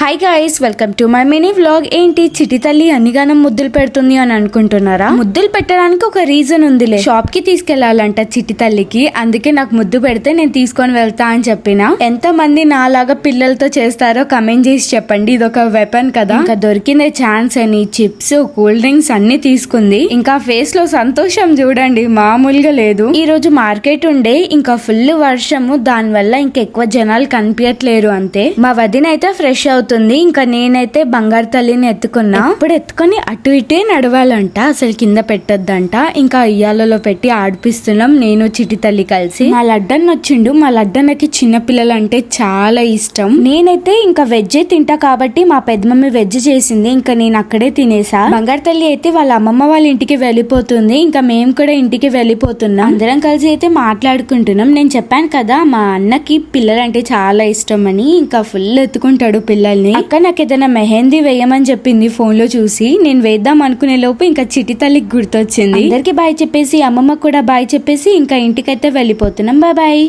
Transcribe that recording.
Hi guys, welcome to my mini vlog. ఏంటి చిట్టి తల్లి అన్నిగానం ముద్దులు పెడుతుంది అని అనుకుంటున్నారా? ముద్దులు పెట్టడానికి ఒక రీజన్ ఉందిలే. షాప్ కి తీసుకెళ్లాలంట చిట్టి తల్లికి, అందుకే నాకు ముద్దు పెడితే నేను తీసుకొని వెళ్తా అని చెప్పిన. ఎంత మంది నాలాగా పిల్లలతో చేస్తారో కమెంట్ చేసి చెప్పండి. ఇది ఒక వెపన్ కదా. ఇంకా దొరికిందే ఛాన్స్ అని చిప్స్, కూల్ డ్రింక్స్ అన్ని తీసుకుంది. ఇంకా ఫేస్ లో సంతోషం చూడండి, మామూలుగా లేదు. ఈ రోజు మార్కెట్ ఉండే, ఇంకా ఫుల్ వర్షము, దాని వల్ల ఇంకెక్కువ జనాలు కనిపించట్లేరు. అంతే. మా వదిన అయితే ఫ్రెష్ అవుతుంది. ఇంకా నేనైతే బంగారు తల్లిని ఎత్తుకున్నా. ఇప్పుడు ఎత్తుకొని అటు ఇటే నడవాలంట, అసలు కింద పెట్టొద్దంట. ఇంకా ఉయ్యాలలో పెట్టి ఆడిపిస్తున్నాం నేను చిట్టి తల్లి కలిసి. మా లడ్డన్ వచ్చిండు. మా లడ్డన్నకి చిన్న పిల్లలు అంటే చాలా ఇష్టం. నేనైతే ఇంకా వెజ్ తింటా కాబట్టి మా పెద్దమమ్మీ వెజ్ చేసింది, ఇంకా నేను అక్కడే తినేసా. బంగారు తల్లి అయితే వాళ్ళ అమ్మమ్మ వాళ్ళ ఇంటికి వెళ్ళిపోతుంది. ఇంకా మేము కూడా ఇంటికి వెళ్ళిపోతున్నాం. అందరం కలిసి అయితే మాట్లాడుకుంటున్నాం. నేను చెప్పాను కదా మా అన్నకి పిల్లలంటే చాలా ఇష్టం అని. ఇంకా ఫుల్ ఎత్తుకుంటాడు పిల్లల్ని. అక్క నాకు ఏదైనా మెహందీ వేయమని చెప్పింది ఫోన్ లో చూసి. నేను వేద్దాం అనుకునే లోపు ఇంకా చిట్టి తల్లికి గుర్తొచ్చింది. అందరికి బాయ్ చెప్పేసి, అమ్మమ్మ కూడా బాయ్ చెప్పేసి ఇంకా ఇంటికైతే వెళ్ళిపోతున్నాం. Bye bye.